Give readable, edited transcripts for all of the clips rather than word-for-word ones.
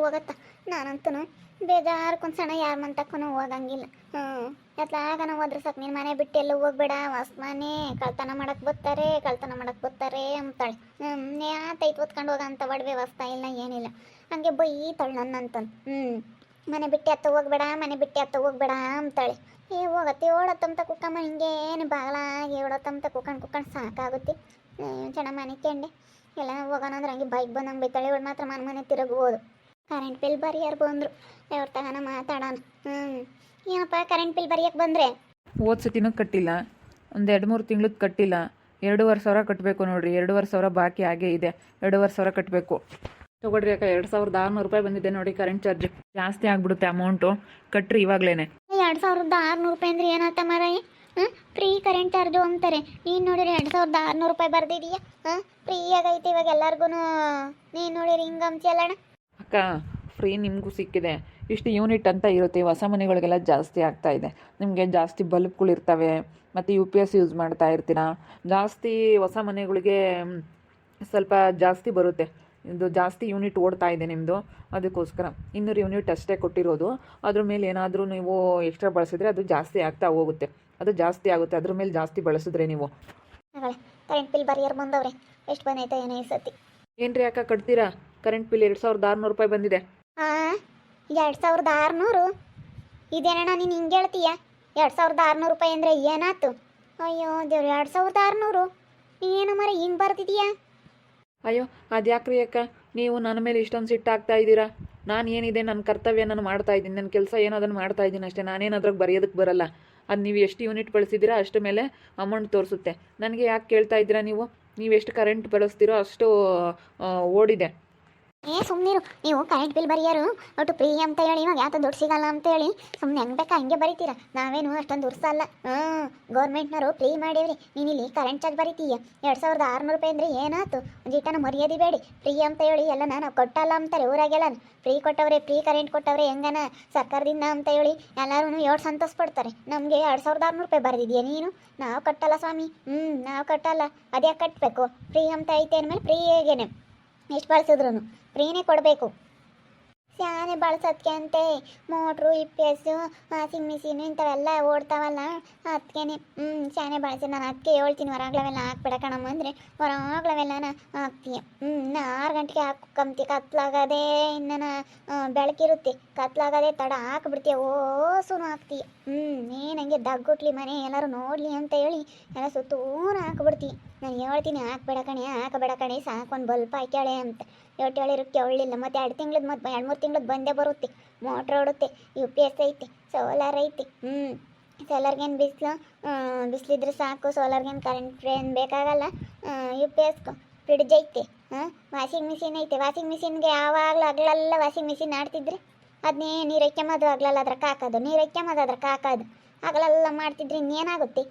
ಹೋಗತ್ತ ನಾನಂತೂ ಬೇಜಾರ್ಕೊಂದು ಸಣ್ಣ ಯಾರ ಮಂತಕ್ಕೂ ಹೋಗಂಗಿಲ್ಲ. ಎತ್ಲಾಗ ನಾವು ಹೋದ್ರೆ ಸಾಕು, ನೀನು ಮನೆ ಬಿಟ್ಟು ಎಲ್ಲ ಹೋಗ್ಬೇಡ, ಹೊಸ ಮನೆ ಕಳ್ತನ ಮಾಡಕ್ಕೆ ಬರ್ತಾರೆ ಅಂತಾಳೆ. ಯಾತೈತು ಹೊತ್ಕೊಂಡು ಹೋಗಂತ ಒಡವೆ ವ್ಯವಸ್ಥೆ ಇಲ್ಲ ಏನಿಲ್ಲ, ಹಂಗೆ ಬೈತಾಳೆ ನನ್ನಂತಂದು. ಮನೆ ಬಿಟ್ಟು ಎತ್ತ ಹೋಗ್ಬೇಡ ಅಂತಾಳೆ. ಹೋಗತ್ತೆ ಓಡತ್ತಂತ ಕುಕ್ಕಮ್ಮ ಹಿಂಗೇನು ಬಾಗಲಾಗಿ ಓಡತ್ತಂತ ಕುಕ್ಕಂಡು ಸಾಕಾಗುತ್ತೆ. ಚೆನ್ನಾಗಿ ಮನೆ ಕೆಂಡೆ ಎಲ್ಲ ಹೋಗೋಣ ಅಂದ್ರೆ ಹಂಗೆ ಬೈಕ್ ಬಂದಂಗೆ ಬೈತಾಳೆ. ಇವಳು ಮಾತ್ರ ಮನೆ ತಿರುಗ್ಬೋದು. ಕರೆಂಟ್ ಬಿಲ್ ಬರಿಯಾರು ಬಂದರು, ಅವ್ರ ತಗೋಣ ಮಾತಾಡೋಣ. ಏನಪ್ಪ ಕರೆಂಟ್ ಬಿಲ್ ಬರೆಯಕ್ಕೆ ಬಂದರೆ? ಹೋದ ಸತಿನೂ ಕಟ್ಟಿಲ್ಲ, ಒಂದು 2-3 ತಿಂಗ್ಳದ್ದು ಕಟ್ಟಿಲ್ಲ. 2,500 ಕಟ್ಟಬೇಕು ನೋಡಿರಿ. 2,500 ಬಾಕಿ ಆಗೇ ಇದೆ. 2,500 ಕಟ್ಟಬೇಕು. ತಗೊಳ್ರಿ ಅಕ್ಕ, 2,600 ರೂಪಾಯಿ ಬಂದಿದೆ ನೋಡಿ ಕರೆಂಟ್ ಚಾರ್ಜ್. ಜಾಸ್ತಿ ಆಗ್ಬಿಡುತ್ತೆ ಅಮೌಂಟು, ಕಟ್ರಿ ಇವಾಗಲೇ. 2,600 ರೂಪಾಯಿ ಅಂದ್ರೆ ಏನಾಯ್ತ ಮಾರಾಯಿ? ಫ್ರೀ ಕರೆಂಟ್ ಚಾರ್ಜು ಅಂತಾರೆ. ನೀನು ನೋಡಿರಿ 2,600 ರೂಪಾಯಿ ಬರ್ದಿದೀಯಾ? ಫ್ರೀ ಆಗೈತೆ ಇವಾಗ ಎಲ್ಲರಿಗೂ. ನೀನು ನೋಡಿರಿ ಹಿಂಗೆ ಅಂತೀಯಲ್ಲಣ್ಣ. ಅಕ್ಕ, ಫ್ರೀ ನಿಮಗೂ ಸಿಕ್ಕಿದೆ. ಇಷ್ಟು ಯೂನಿಟ್ ಅಂತ ಇರುತ್ತೆ. ಹೊಸ ಮನೆಗಳಿಗೆಲ್ಲ ಜಾಸ್ತಿ ಆಗ್ತಾ ಇದೆ. ನಿಮಗೆ ಜಾಸ್ತಿ ಬಲ್ಬ್ಗಳು ಇರ್ತವೆ, ಮತ್ತು UPS ಯೂಸ್ ಮಾಡ್ತಾ ಇರ್ತೀರ. ಜಾಸ್ತಿ ಹೊಸ ಮನೆಗಳಿಗೆ ಸ್ವಲ್ಪ ಜಾಸ್ತಿ ಬರುತ್ತೆ. ಇದು ಜಾಸ್ತಿ ಯೂನಿಟ್ ಓಡ್ತಾ ಇದೆ ನಿಮ್ಮದು, ಅದಕ್ಕೋಸ್ಕರ 200 ಯೂನಿಟ್ ಅಷ್ಟೇ ಕೊಟ್ಟಿರೋದು. ಅದ್ರ ಮೇಲೆ ಏನಾದರೂ ನೀವು ಎಕ್ಸ್ಟ್ರಾ ಬಳಸಿದ್ರೆ ಅದು ಜಾಸ್ತಿ ಆಗ್ತಾ ಹೋಗುತ್ತೆ. ಅದು ಜಾಸ್ತಿ ಆಗುತ್ತೆ ಅದ್ರ ಮೇಲೆ ಜಾಸ್ತಿ ಬಳಸಿದ್ರೆ ನೀವು. ಕರೆಂಟ್ ಬಿಲ್ ಬರಿಯರ್ ಬಂದವ್ರೆ, ಎಷ್ಟು ಬಂದೈತೆ ಏನೋ ಈ ಸತಿ. ಏನ್ರಿ ಅಕ್ಕ ಕಟ್ತೀರಾ? ಕರೆಂಟ್ ಬಿಲ್ 2,600 ರೂಪಾಯಿ ಬಂದಿದೆ. 2,600? ಇದೇನಣ್ಣ ನೀನು ಹಿಂಗೆ ಹೇಳ್ತೀಯ? 2,600 ರೂಪಾಯಿ ಅಂದರೆ ಏನಾಯ್ತು? ಅಯ್ಯೋ ದೇವ್ರು, 2,600 ಏನು ಮರ ಹಿಂಗೆ ಬರ್ತಿದೀಯಾ? ಅಯ್ಯೋ ಅದ್ಯಾಕ್ರಿ ಅಕ್ಕ, ನೀವು ನನ್ನ ಮೇಲೆ ಇಷ್ಟೊಂದು ಸಿಟ್ಟಾಗ್ತಾ ಇದ್ದೀರಾ? ನಾನು ಏನಿದೆ, ನನ್ನ ಕರ್ತವ್ಯ ನಾನು ಮಾಡ್ತಾ ಇದ್ದೀನಿ, ನನ್ನ ಕೆಲಸ ಏನೋ ಅದನ್ನು ಮಾಡ್ತಾ ಇದ್ದೀನಿ ಅಷ್ಟೇ. ನಾನೇನು ಅದ್ರಾಗ ಬರೆಯೋದಕ್ಕೆ ಬರಲ್ಲ. ಅದು ನೀವು ಎಷ್ಟು ಯೂನಿಟ್ ಬಳಸಿದ್ದೀರಾ ಅಷ್ಟು ಮೇಲೆ ಅಮೌಂಟ್ ತೋರಿಸುತ್ತೆ. ನನಗೆ ಯಾಕೆ ಕೇಳ್ತಾ ಇದ್ದೀರಾ ನೀವು ಎಷ್ಟು ಕರೆಂಟ್ ಬಳಸ್ತೀರೋ ಅಷ್ಟು ಓಡಿದೆ. ಸುಮ್ಮನಿರು ನೀವು. ಕರೆಂಟ್ ಬಿಲ್ ಬರಿಯಾರು ಒಟ್ಟು ಫ್ರೀ ಅಂತ ಹೇಳಿ ಇವಾಗ ಯಾತ ದುಡ್ಡು ಸಿಗಲ್ಲ ಅಂತ ಹೇಳಿ ಸುಮ್ಮನೆ ಹೆಂಗೆ ಬೇಕಾ ಹಂಗೆ ಬರಿತೀರಾ? ನಾವೇನು ಅಷ್ಟೊಂದು ದುಡ್ಸಲ್ಲ. ಗೌರ್ಮೆಂಟ್ನವರು ಫ್ರೀ ಮಾಡೀವ್ರಿ. ನೀನು ಇಲ್ಲಿ ಕರೆಂಟ್ ಚಾರ್ಜ್ ಬರಿತೀಯ 2,600 ರೂಪಾಯಿ ಅಂದರೆ ಏನಾಯ್ತು? ಒಂದಿಟ್ಟನ ಮರ್ಯಾದೆ ಬೇಡಿ. ಫ್ರೀ ಅಂತ ಹೇಳಿ ಎಲ್ಲ ನಾವು ಕೊಟ್ಟಲ್ಲ ಅಂತಾರೆ ಊರಾಗೆಲ್ಲ. ಫ್ರೀ ಕೊಟ್ಟವ್ರೆ, ಫ್ರೀ ಕರೆಂಟ್ ಕೊಟ್ಟವ್ರೆ ಹೆಂಗನ ಸರ್ಕಾರದಿಂದ ಅಂತ ಹೇಳಿ ಎಲ್ಲರೂ ಎಷ್ಟು ಸಂತೋಷ ಪಡ್ತಾರೆ. ನಮಗೆ 2,600 ರೂಪಾಯಿ ಬರೆದಿದ್ಯಾ ನೀನು? ನಾವು ಕಟ್ಟಲ್ಲ ಸ್ವಾಮಿ. ನಾವು ಕಟ್ಟಲ್ಲ. ಅದೇ ಕಟ್ಟಬೇಕು. ಫ್ರೀ ಅಂತ ಐತೆ ಅಂದಮೇಲೆ ಫ್ರೀ ಹೇಗೇನೆ ಎಷ್ಟು ಬಳಸಿದ್ರು ಫ್ರೀನೇ ಕೊಡಬೇಕು. ಶಾನೆ ಬಳಸೋದಕ್ಕೆ ಅಂತೆ ಮೋಟ್ರು, UPS, ವಾಷಿಂಗ್ ಮಿಷಿನು ಇಂಥವೆಲ್ಲ ಓಡ್ತಾವಲ್ಲ, ಅದಕ್ಕೇನೆ ಶಾನೆ ಬಳಸಿ. ನಾನು ಅದಕ್ಕೆ ಹೇಳ್ತೀನಿ ಹೊರಗ್ಲವೆಲ್ಲ ಹಾಕ್ಬೇಡ ಕಣಮ್ಮ ಅಂದರೆ ಹೊರಗ್ಲವೆಲ್ಲನ ಹಾಕ್ತೀಯ. 6 ಗಂಟೆಗೆ ಹಾಕಂತೀಯ, ಕತ್ಲಾಗದೆ ಇನ್ನೂ ಬೆಳಕಿರುತ್ತೆ, ಕತ್ಲಾಗದೆ ತಡ ಹಾಕ್ಬಿಡ್ತೀಯ, ಓಸುನು ಹಾಕ್ತೀಯ. ಏನು ಹಂಗೆ ದಗ್ಗುಟ್ಲಿ ಮನೆ ಎಲ್ಲರೂ ನೋಡಲಿ ಅಂತ ಹೇಳಿ ಎಲ್ಲ ಸುತ್ತೂರು ಹಾಕ್ಬಿಡ್ತೀಯ. ನಾನು ಹೇಳ್ತೀನಿ ಹಾಕಬೇಡ ಕಣೆ ಸಾಕೊಂದು ಬಲ್ಪ್ ಹಾಕ್ಯಾಳೆ ಅಂತ. ಹೇಳಿರಕ್ಕೆ ಒಳ್ಳಿಲ್ಲ. ಮತ್ತು 2-3 ತಿಂಗ್ಳದ್ದು ಬಂದೇ ಬರುತ್ತೆ. ಮೋಟ್ರ್ ಓಡುತ್ತೆ, UPS ಐತೆ, ಸೋಲಾರ್ ಐತೆ. ಸೋಲಾರ್ಗೇನು ಬಿಸಿಲಿದ್ರೆ ಸಾಕು, ಸೋಲಾರ್ಗೇನು ಕರೆಂಟ್ ಏನು ಬೇಕಾಗಲ್ಲ. UPS ಫ್ರಿಡ್ಜ್ ಐತೆ, ವಾಷಿಂಗ್ ಮಿಷಿನ್ ಐತೆ. ವಾಷಿಂಗ್ ಮಿಷಿನ್ಗೆ ಯಾವಾಗಲೂ ಹಗಲೆಲ್ಲ ವಾಷಿಂಗ್ ಮಿಷಿನ್ ಆಡ್ತಿದ್ರೆ ಅದನ್ನೇ ನೀರು ಎಕ್ಕೆಂಬೋದು, ಹಗಲೆಲ್ಲ ಅದ್ರಕ್ಕೆ ಹಾಕೋದು, ನೀರು ಎಕ್ಕೆಂಬೋದು ಅದ್ರಕ್ಕೆ ಹಾಕೋದು, ಹಗಲೆಲ್ಲ ಮಾಡ್ತಿದ್ರೆ ಇನ್ನೇನಾಗುತ್ತೆ?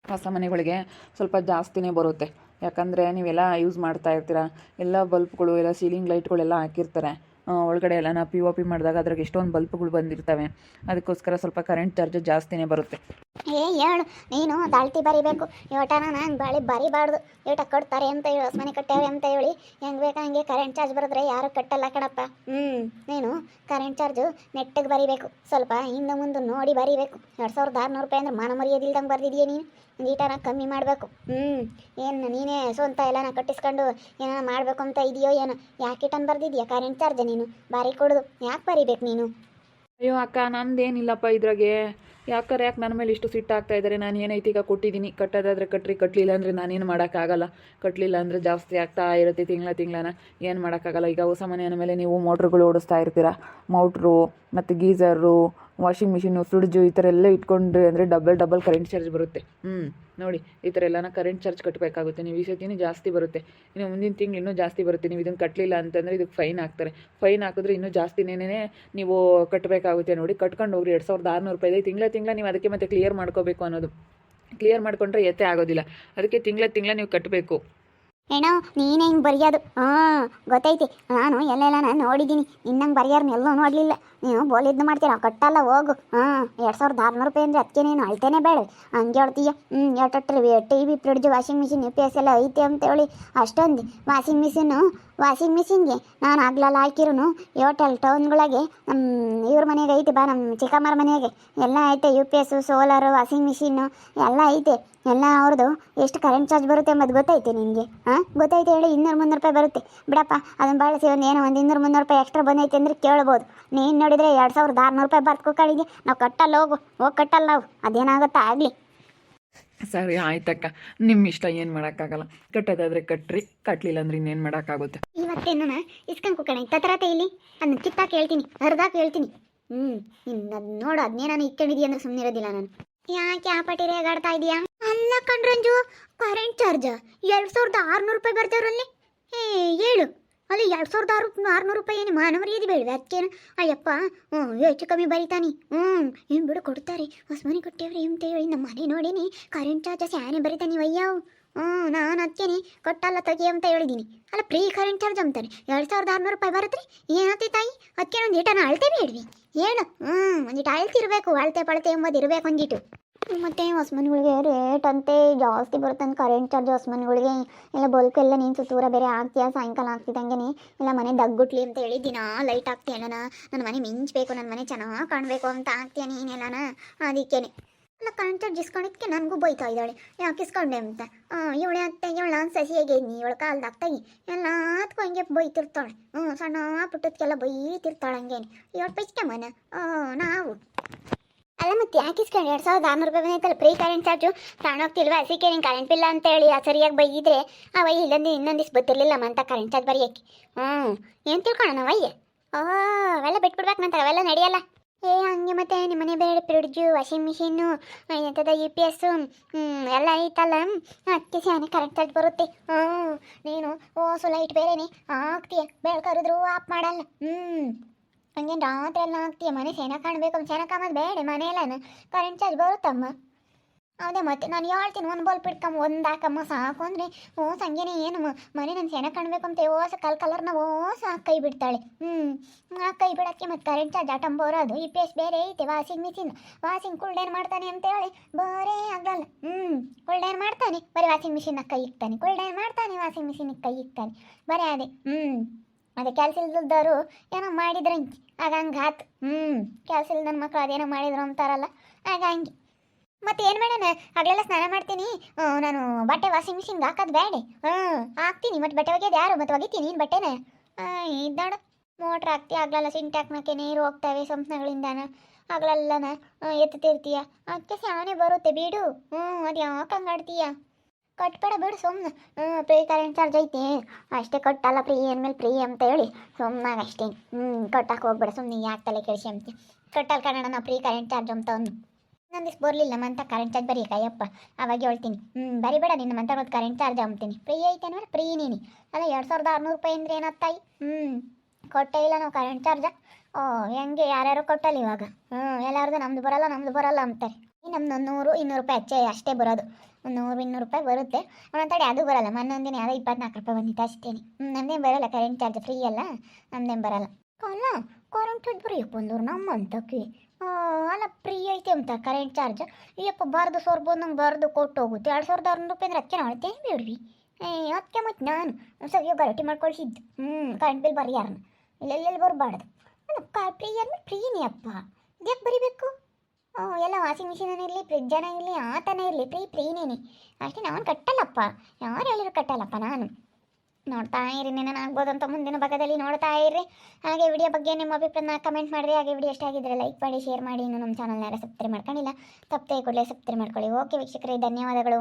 ಹೊಸ ಮನೆಗಳಿಗೆ ಸ್ವಲ್ಪ ಜಾಸ್ತಿನೇ ಬರುತ್ತೆ. ಯಾಕಂದರೆ ನೀವೆಲ್ಲ ಯೂಸ್ ಮಾಡ್ತಾ ಇರ್ತೀರ. ಎಲ್ಲ ಬಲ್ಪ್ಗಳು, ಎಲ್ಲ ಸೀಲಿಂಗ್ ಲೈಟ್ಗಳೆಲ್ಲ ಹಾಕಿರ್ತಾರೆ. ಒಳಗಡೆ ಎಲ್ಲ ನಾವು POP ಮಾಡಿದಾಗ ಅದ್ರಾಗೆ ಎಷ್ಟೊಂದು ಬಲ್ಪ್ಗಳು ಬಂದಿರ್ತವೆ. ಅದಕ್ಕೋಸ್ಕರ ಸ್ವಲ್ಪ ಕರೆಂಟ್ ಚಾರ್ಜ್ ಜಾಸ್ತಿನೇ ಬರುತ್ತೆ. ಹೇಳು ನೀನು ದಾಳ್ತಿ ಬರಿಬೇಕು. ಯೋಟನ ನಂಗೆ ಬರಿಬಾರ್ದು. ಯೋಟ ಕೊಡ್ತಾರೆ ಅಂತ ಹೇಳಿ, ಹೊಸ ಮನೆ ಕಟ್ಟೇವೆ ಅಂತ ಹೇಳಿ ಹೆಂಗೆ ಬೇಕಾ ಹಂಗೆ ಕರೆಂಟ್ ಚಾರ್ಜ್ ಬರೆದ್ರೆ ಯಾರು ಕಟ್ಟಲ್ಲ ಕಣಪ್ಪ. ನೀನು ಕರೆಂಟ್ ಚಾರ್ಜು ನೆಟ್ಟಿಗೆ ಬರಿಬೇಕು. ಸ್ವಲ್ಪ ಹಿಂದೆ ಮುಂದೆ ನೋಡಿ ಬರಿಬೇಕು. 2,600 ರೂಪಾಯಿ ಅಂದ್ರೆ ಮಾನ ಮರ್ಯಾದಿಲ್ದಂಗೆ ಬರ್ದಿದೀಯ ನೀನು. ಈಟನ ಕಮ್ಮಿ ಮಾಡಬೇಕು. ಏನು ನೀನೇ ಸ್ವಂತ ಎಲ್ಲನ ಕಟ್ಟಿಸ್ಕೊಂಡು ಏನೋ ಮಾಡಬೇಕು ಅಂತ ಇದೆಯೋ ಏನೋ? ಯಾಕೆ ಇಟನ್ ಬರ್ದಿದ್ಯಾ ಕರೆಂಟ್ ಚಾರ್ಜ್ ನೀನು? ಬಾರಿ ಕೊಡೋದು ಯಾಕೆ ಬರಿಬೇಕು ನೀನು? ಅಯ್ಯೋ ಅಕ್ಕ, ನಂದೇನಿಲ್ಲಪ್ಪ ಇದ್ರಾಗೆ. ಯಾಕೆ ನನ್ನ ಮೇಲೆ ಇಷ್ಟು ಸಿಟ್ಟಾಗ್ತಾ ಇದ್ದಾರೆ? ನಾನು ಏನೈತಿ ಈಗ ಕೊಟ್ಟಿದ್ದೀನಿ, ಕಟ್ಟೋದಾದರೆ ಕಟ್ರಿ, ಕಟ್ಟಲಿಲ್ಲ ಅಂದರೆ ನಾನೇನು ಮಾಡೋಕ್ಕಾಗಲ್ಲ. ಕಟ್ಟಲಿಲ್ಲ ಅಂದರೆ ಜಾಸ್ತಿ ಆಗ್ತಾ ಇರುತ್ತೆ ತಿಂಗಳನ, ಏನು ಮಾಡೋಕ್ಕಾಗಲ್ಲ. ಈಗ ಹೊಸ ಮನೆ ಮೇಲೆ ನೀವು ಮೋಟ್ರುಗಳು ಓಡಿಸ್ತಾ ಇರ್ತೀರ. ಮೋಟ್ರು ಮತ್ತು ಗೀಝರು, ವಾಷಿಂಗ್ ಮಿಷಿನು, ಫ್ರಿಡ್ಜು ಈ ಥರ ಎಲ್ಲ ಇಟ್ಕೊಂಡ್ರೆ ಅಂದರೆ ಡಬಲ್ ಕರೆಂಟ್ ಚಾರ್ಜ್ ಬರುತ್ತೆ. ನೋಡಿ ಈ ಥರ ಎಲ್ಲನ ಕರೆಂಟ್ ಚಾರ್ಜ್ ಕಟ್ಟಬೇಕಾಗುತ್ತೆ. ನೀವು ಈ ಸತಿನೂ ಜಾಸ್ತಿ ಬರುತ್ತೆ. ಇನ್ನು ಮುಂದಿನ ತಿಂಗಳು ಇನ್ನೂ ಜಾಸ್ತಿ ಬರುತ್ತೆ. ನೀವು ಇದನ್ನು ಕಟ್ಟಲಿಲ್ಲ ಅಂತಂದರೆ ಇದಕ್ಕೆ ಫೈನ್ ಹಾಕ್ತಾರೆ. ಫೈನ್ ಹಾಕಿದ್ರೆ ಇನ್ನೂ ಜಾಸ್ತಿನೇ ನೀವು ಕಟ್ಟಬೇಕಾಗುತ್ತೆ. ನೋಡಿ ಕಟ್ಕೊಂಡು ಹೋಗ್ರಿ. 2,600 ರೂಪಾಯಿ ತಿಂಗಳ ನೀವು ಅದಕ್ಕೆ ಮತ್ತೆ ಕ್ಲಿಯರ್ ಮಾಡ್ಕೋಬೇಕು ಅನ್ನೋದು. ಕ್ಲಿಯರ್ ಮಾಡ್ಕೊಂಡ್ರೆ ಎತ್ತೆ ಆಗೋದಿಲ್ಲ. ಅದಕ್ಕೆ ತಿಂಗಳ ನೀವು ಕಟ್ಟಬೇಕು. ಏನೋ ನೀನೇ ಹಿಂಗೆ ಬರೆಯೋದು. ಗೊತ್ತೈತಿ. ನಾನು ಎಲ್ಲೆಲ್ಲ ನಾನು ನೋಡಿದ್ದೀನಿ. ನಿನ್ನಂಗೆ ಬರೆಯೋರ್ನ ಎಲ್ಲೂ ನೋಡಲಿಲ್ಲ. ನೀನು ಬೋಲಿದ್ದು ಮಾಡ್ತೀರ, ಕಟ್ಟಲ್ಲ ಹೋಗು. 2,600 ರೂಪಾಯಿ ಅಂದರೆ ಅದಕ್ಕೆ ನೀನು ಅಳ್ತೇನೆ ಬೇಡ ಹಂಗೆ ಹೇಳ್ತೀಯ. TV, fridge, washing machine, UPS ಎಲ್ಲ ಐತೆ ಅಂತ ಹೇಳಿ ಅಷ್ಟೊಂದು ವಾಷಿಂಗ್ ಮಿಷಿನ್ನು ವಾಷಿಂಗ್ ಮಿಷಿನ್ಗೆ ನಾನು ಆಗ್ಲಲ್ಲ ಹಾಕಿರೂ ಏರ್ಟೆಲ್ ಟೌನ್ಗಳಿಗೆ ಇವ್ರ ಮನೆಗೆ ಐತೆ ಬಾ, ನಮ್ಮ ಚಿಕ್ಕಮ್ಮರ ಮನೆಗೆ ಎಲ್ಲ ಐತೆ. UPS, ಸೋಲಾರು, ವಾಷಿಂಗ್ ಮಿಷಿನ್ನು ಎಲ್ಲ ಐತೆ. ಎಲ್ಲ ಅವ್ರದ್ದು ಎಷ್ಟು ಕರೆಂಟ್ ಚಾರ್ಜ್ ಬರುತ್ತೆ ಎಂಬುದು ಗೊತ್ತೈತೆ ನಿನಗೆ? ಹಾಂ, ಗೊತ್ತೈತೆ ಹೇಳಿ. 200-300 ರೂಪಾಯಿ ಬರುತ್ತೆ ಬಿಡಪ್ಪ. ಅದನ್ನು ಬಳಸಿ ಒಂದು 200-300 ರೂಪಾಯಿ ಎಕ್ಸ್ಟ್ರಾ ಬಂದೈತೆ ಅಂದರೆ ಕೇಳ್ಬೋದು. ನೀನು ನೋಡಿದರೆ 2600 ರೂಪಾಯಿ ಬರ್ತ್ಕೊಳಿಗೆ ನಾವು ಕಟ್ಟಲ್ಲ. ಹೋಗಿ ಕಟ್ಟಲ್ಲ ನಾವು. ಅದೇನಾಗುತ್ತಾ ಆಗಲಿ. ಸರಿ ಆಯ್ತಕ್ಕ, ನಿಮ್ಮ ಇಷ್ಟ, ಏನು ಮಾಡೋಕ್ಕಾಗಲ್ಲ. ಕಟ್ಟೋದಾದರೆ ಕಟ್ರಿ, ಕಟ್ಟಲಿಲ್ಲ ಅಂದ್ರೆ ಇನ್ನೇನು ಮಾಡೋಕ್ಕಾಗುತ್ತೆ. ಇವತ್ತೇನು ಇಸ್ಕೊಂಡು ಕಣೆ ತತರತೆ ಇಲ್ಲಿ ಅದನ್ನ ಕಿತ್ತಾಕ್ ಹೇಳ್ತೀನಿ, ಹರಿದಾಕ್ ಹೇಳ್ತೀನಿ. ಇನ್ನು ಅದು ನೋಡು, ಅದನ್ನೇ ನಾನು ಇಟ್ಕೊಂಡಿದ್ದೀಯ ಅಂದ್ರೆ ಸುಮ್ಮನೆ ಇರೋದಿಲ್ಲ ನಾನು. ಯಾಕೆ ಆ ಪಟ್ಟಿ ರೇಗಾಡ್ತಾ ಇದೀಯಾ? ಅಲ್ಲ ಕಣ್ರಂಜು, ಕರೆಂಟ್ ಚಾರ್ಜ್ 2600 ರೂಪಾಯಿ ಬರ್ತಾವ್ರಲ್ಲಿ. ಹೇಳು, ಅಲ್ಲಿ 2600 ರೂಪಾಯಿ ಏನು ಮಾನವರಿಯದಿ ಬೇಡವೆ ಅದಕ್ಕೇನು? ಅಯ್ಯಪ್ಪ, ಹೆಚ್ಚು ಕಮ್ಮಿ ಬರೀತಾನೆ. ಏನು ಬಿಡು, ಕೊಡ್ತಾರೆ. ಹೊಸಮನೆ ಕೊಟ್ಟೇವ್ರಿ ಅಂತ ಹೇಳಿ ನಮ್ಮ ಮನೆ ನೋಡೀನಿ ಕರೆಂಟ್ ಚಾರ್ಜಸ್ ಯಾನೇ ಬರೀತಾನೆ ವಯ್ಯಾವು. ನಾನು ಅದಕ್ಕೇನೆ ಕೊಟ್ಟಲ್ಲ ತೆಗಿ ಅಂತ ಹೇಳಿದ್ದೀನಿ. ಅಲ್ಲ, ಫ್ರೀ ಕರೆಂಟ್ ಚಾರ್ಜ್ ಅಂತಾನೆ 2600 ರೂಪಾಯಿ ಬರುತ್ತೆ. ಏನಾಗ್ತಿ ತಾಯಿ? ಅದಕ್ಕೆ ಒಂದು ಈಟನ ಅಳ್ತೆ ಬೇಡ್ವಿ. ಹೇಳು. ಒಂದಿಟ್ಟು ಅಳ್ತಿರ್ಬೇಕು, ಅಳ್ತೆ ಪಳತೆ ಎಂಬುದು ಇರಬೇಕು ಒಂದಿಟ್ಟು. ಮತ್ತು ಹೊಸಮನೆಗಳಿಗೆ ರೇಟ್ ಅಂತೆ ಜಾಸ್ತಿ ಬರುತ್ತಂತ ಕರೆಂಟ್ ಚಾರ್ಜ್. ಹೊಸಮನೆಗಳಿಗೆ ಎಲ್ಲ ಬಲ್ಪ್ ಎಲ್ಲ ನೀನು ಸುತ್ತೂರ ಬೇರೆ ಆಗ್ತೀಯಾ, ಸಾಯಂಕಾಲ ಆಗ್ತಿದ್ದಂಗೆ ಎಲ್ಲ ಮನೆ ದಗ್ಗುಟ್ಲಿ ಅಂತ ಹೇಳಿ ದಿನ ಲೈಟ್ ಆಗ್ತೀಯಲ್ಲನ. ನನ್ನ ಮನೆ ಮಿಂಚಬೇಕು, ನನ್ನ ಮನೆ ಚೆನ್ನಾಗಿ ಕಾಣಬೇಕು ಅಂತ ಆಗ್ತೀಯ ನೀನೆಲ್ಲನ. ಅದಕ್ಕೇನೆ ಎಲ್ಲ ಕರೆಂಟ್ ಚಾರ್ಜ್ ಇಸ್ಕೊಂಡಿದ್ದಕ್ಕೆ ನನಗೂ ಬೈತಾ ಇದ್ದಾಳೆ, ಯಾಕೆ ಇಸ್ಕೊಂಡೆ ಅಂತ. ಇವಳೆ ಅತ್ತೆ, ಇವಳು ನಾನು ಸಸಿಯಾಗೆ ಇದ್ನಿ, ಇವಳು ಕಾಲ್ದಾಗ್ತಾಗಿ ಎಲ್ಲದಕ್ಕೂ ಹಂಗೆ ಬೈತಿರ್ತಾಳೆ. ಸಣ್ಣ ಪುಟ್ಟದಕ್ಕೆಲ್ಲ ಬೈತಿರ್ತಾಳೆ ಹಂಗೇನೆ. ಇವಳು ಪೈಸ್ಕೆ ಮನ ನಾವು ಅಲ್ಲ. ಮತ್ತೆ ಯಾಕೆ ಇಸ್ಕೊಂಡು 2600 ರೂಪಾಯಿ ಬಂದೈತಲ್ಲ ಫ್ರೀ ಕರೆಂಟ್ ಚಾರ್ಜು? ಕಾಣೋಗ್ತಿಲ್ವಾ? ಅದಕ್ಕೆ ನೀನು ಕರೆಂಟ್ ಬಿಲ್ಲ ಅಂತ ಹೇಳಿ ಸರಿಯಾಗಿ ಬೈಯಿದ್ರೆ ಅವಯ್ಯ ಇಲ್ಲಂದು ಇನ್ನೊಂದಿಷ್ಟು ಬತ್ತಿರ್ಲಿಲ್ಲಮ್ಮ ಅಂತ ಕರೆಂಟ್ ಚಾರ್ಜ್ ಬರೆಯೋಕ್ಕೆ. ಏನು ತಿಳ್ಕೊಳ್ಳೋಣ ಅವಯ್ಯ? ಅವೆಲ್ಲ ಬಿಟ್ಬಿಡ್ಬೇಕು ನಂತರ, ಅವೆಲ್ಲ ನಡೆಯಲ್ಲ. ಹಂಗೆ ಮತ್ತೆ ನಿಮ್ಮನೆ ಬೇಡ ಫ್ರಿಡ್ಜು, ವಾಷಿಂಗ್ ಮಿಷಿನ್ನು, ಎಂಥದ್ದು UPS ಎಲ್ಲ ಐತಲ್ಲ, ಅದಕ್ಕೆ ಶಾನೆ ಕರೆಂಟ್ ಚಾರ್ಜ್ ಬರುತ್ತೆ. ನೀನು ಲೈಟ್ ಬೇರೆನೆ ಆಗ್ತೀಯ, ಬೆಳಕರಿದ್ರು ಆಫ್ ಮಾಡಲ್ಲ. ಹಂಗೇನು ರಾತ್ರಿ ಎಲ್ಲ ಆಗ್ತೀಯ, ಮನೆ ಸೆನ ಕಾಣಬೇಕು, ಸೆನ ಕಾಮದು ಬೇಡ ಮನೆಯಲ್ಲ ಕರೆಂಟ್ ಚಾರ್ಜ್ ಬರುತ್ತಮ್ಮ. ಅದೇ ಮತ್ತೆ ನಾನು ಹೇಳ್ತೀನಿ, ಒಂದು ಬಲ್ಪ್ ಇಟ್ಕಮ್ಮ, ಒಂದು ಹಾಕಮ್ಮ ಸಾಕು ಅಂದರೆ ಸಂಗೇನೆ ಏನು ಮನೆ ನನ್ನ ಸೆನ ಕಾಣಬೇಕಂತ ಕಲರ್ನ ಕೈ ಬಿಡ್ತಾಳೆ. ಆ ಕೈ ಬಿಡೋಕ್ಕೆ ಮತ್ತೆ ಕರೆಂಟ್ ಚಾರ್ಜ್ ಆಟಂ ಬರೋದು. UPS ಬೇರೆ ಐತೆ, ವಾಷಿಂಗ್ ಮಿಷಿನ್, ಕುಲ್ಡೇನು ಮಾಡ್ತಾನೆ ಅಂತೇಳಿ ಬರೇ ಆಗಲ್ಲ. ಕುಲ್ಡೇನು ಮಾಡ್ತಾನೆ, ಬರೀ ವಾಷಿಂಗ್ ಮಿಷಿನ್ನಾಗ ಕೈ ಇಕ್ತಾನೆ, ಕುಲ್ಡೇನು ಮಾಡ್ತಾನೆ, ವಾಷಿಂಗ್ ಮಿಷಿನಿಗೆ ಕೈ ಇಕ್ತಾನೆ, ಬರೀ ಅದೇ. ಅದೇ ಕೆಲಸ ಇಲ್ದವರು ಏನೋ ಮಾಡಿದ್ರೆ ಆಗ ಹಂಗೆ ಆತು. ಕೆಲಸ ಇಲ್ದ ನನ್ನ ಮಕ್ಕಳು ಅದೇನೋ ಮಾಡಿದ್ರು ಅಂತಾರಲ್ಲ, ಆಗ ಹಂಗೆ. ಮತ್ತೆ ಏನು ಮಾಡೋಣ, ಆಗಲೆಲ್ಲ ಸ್ನಾನ ಮಾಡ್ತೀನಿ ನಾನು. ಬಟ್ಟೆ ವಾಷಿಂಗ್ ಮಿಷಿನ್ಗೆ ಹಾಕೋದು ಬೇಡ. ಹಾಕ್ತೀನಿ, ಮತ್ತೆ ಬಟ್ಟೆ ಒಗೆಯೋದು ಯಾರು? ಮತ್ತೆ ಒಗಿತೀನಿ ನೀನು ಬಟ್ಟೆನ? ಇದ್ದಾಡ ಮೋಟ್ರ್ ಹಾಕ್ತೀಯ, ಆಗ್ಲಲ್ಲ ಸಿಂಟ್ಯಾಕ್ನಕ್ಕೆ ನೀರು ಹೋಗ್ತವೆ ಸಂಸ್ಥೆಗಳಿಂದಾನ, ಆಗ್ಲಲ್ಲನ ಎತ್ತುತ್ತಿರ್ತೀಯ, ಅದಕ್ಕೆ ಶಾನೆ ಬರುತ್ತೆ ಬಿಡು. ಅದು ಯಾಕೆ ಹಂಗೆ ಆಡ್ತೀಯ? ಕಟ್ಬೇಡ ಬಿಡು ಸುಮ್ಮನೆ. ಫ್ರೀ ಕರೆಂಟ್ ಚಾರ್ಜ್ ಐತಿ ಅಷ್ಟೇ, ಕಟ್ಟಲ್ಲ ಫ್ರೀ ಅಂದಮೇಲೆ ಫ್ರೀ ಅಂತ ಹೇಳಿ ಸುಮ್ಮನಾಗ ಅಷ್ಟೇ. ಕಟ್ಟಕ್ಕೆ ಹೋಗ್ಬೇಡ ಸುಮ್ಮನೆ, ಯಾಕೆ ತಲೆ ಕೆಡಿಸಿ ಅಂತೆ. ಕಟ್ಟಲ್ಲ ಕನ್ನಡ ನಾವು ಫ್ರೀ ಕರೆಂಟ್ ಚಾರ್ಜ್ ಅಂತ ಅಂದು ನಂದಿಸ್ ಬರಲಿಲ್ಲ ಮಂತ ಕರೆಂಟ್ ಚಾರ್ಜ್ ಬರೀ ಕೈಯಪ್ಪ. ಅವಾಗ ಹೇಳ್ತೀನಿ, ಬರಿಬೇಡ ನಿನ್ನ ಮಂತ ಮತ್ತು ಕರೆಂಟ್ ಚಾರ್ಜ್ ಅಂತೀನಿ. ಫ್ರೀ ಐತೆ ಅಂದ್ರೆ ಫ್ರೀ ನೀನು. ಅಲ್ಲ 2600 ರೂಪಾಯಿ ಅಂದ್ರೆ ಏನತ್ತಾಯಿ? ಕೊಟ್ಟೇ ಇಲ್ಲ ನಾವು ಕರೆಂಟ್ ಚಾರ್ಜ. ಹೆಂಗೆ ಯಾರ್ಯಾರು ಕೊಟ್ಟಲ್ಲ ಇವಾಗ. ಎಲ್ಲಾರ್ದು ನಮ್ದು ಬರಲ್ಲ ಅಂತಾರೆ. ನಮ್ದು 100-200 ರೂಪಾಯಿ ಅಷ್ಟೇ ಬರೋದು. 100-200 ರೂಪಾಯಿ ಬರುತ್ತೆ. ಒಂದೊಂದು ಅದು ಬರಲ್ಲ. ಮೊನ್ನೊಂದಿನ ಯಾವುದೋ 24 ರೂಪಾಯಿ ಬಂದಿತ್ತು ಅಷ್ಟೇ. ನಮ್ದೇನು ಬರೋಲ್ಲ ಕರೆಂಟ್ ಚಾರ್ಜ್, ಫ್ರೀ ಅಲ್ಲ, ನಮ್ದೇನು ಬರಲ್ಲ. ಅಲ್ಲ ಕರೆಂಟ್ ಚಾರ್ಜ್ ಬರೀಯಪ್ಪ ಅಂದವ್ರು ನಮ್ಮ ಅಂತಕ್ಕೆ. ಅಲ್ಲ ಫ್ರೀ ಐತೆ ಅಂತ ಕರೆಂಟ್ ಚಾರ್ಜ್. ಅಯ್ಯಪ್ಪ ಬಾರ್ದು ಸೋರ್ಬೋದು, ನಂಗೆ ಬಾರ್ದು ಕೊಟ್ಟು ಹೋಗುತ್ತೆ. 2600 ರೂಪಾಯಿ ಅಂದ್ರೆ ಅದಕ್ಕೆ ನಾಳ್ತೇನೆ ಬೇಡ್ರಿ. ಅದಕ್ಕೆ ಮತ್ತೆ ನಾನು ಸರಿಯೋ ಗರಟಿ ಮಾಡ್ಕೊಳ್ಸಿದ್ದು. ಕರೆಂಟ್ ಬಿಲ್ ಬರೀ ಯಾರನ್ನ ಇಲ್ಲೆಲ್ಲಿ ಬರಬಾರ್ದು. ಅಲ್ಲ ಫ್ರೀ ಅಂದ್ರೆ ಫ್ರೀನೇ ಅಪ್ಪ, ಯಾಕೆ ಬರಿಬೇಕು? ಎಲ್ಲ ವಾಷಿಂಗ್ ಮಿಷಿನ್ ಇರಲಿ, ಫ್ರಿಜ್ಜನ ಇರಲಿ, ಆತನೇ ಇರಲಿ, ಫ್ರೀನೇನೆ ಅಷ್ಟೇ. ನಾನು ಕಟ್ಟಲ್ಲಪ್ಪ, ಯಾರು ಹೇಳಿದ್ರು ಕಟ್ಟಲ್ಲಪ್ಪ ನಾನು. ನೋಡ್ತಾ ಇರಿ, ಆಗ್ಬೋದು ಅಂತ ಮುಂದಿನ ಭಾಗದಲ್ಲಿ ನೋಡ್ತಾ ಇರ್ರಿ. ಹಾಗೆ ವಿಡಿಯೋ ಬಗ್ಗೆ ನಿಮ್ಮ ಅಭಿಪ್ರಾಯನ ಕಮೆಂಟ್ ಮಾಡಿರಿ. ಹಾಗೆ ವಿಡಿಯೋ ಇಷ್ಟ ಆಗಿದ್ದರೆ ಲೈಕ್ ಮಾಡಿ, ಶೇರ್ ಮಾಡಿ. ಇನ್ನು ನಮ್ಮ ಚಾನಲ್ನ ಯಾರು ಸಬ್ಸ್ಕ್ರೈಬ್ ಮಾಡ್ಕೊಂಡಿಲ್ಲ, ತಪ್ಪದೆ ಕೂಡಲೇ ಸಬ್ಸ್ಕ್ರೈಬ್ ಮಾಡ್ಕೊಳ್ಳಿ. ಓಕೆ ವೀಕ್ಷಕರೇ, ಧನ್ಯವಾದಗಳು.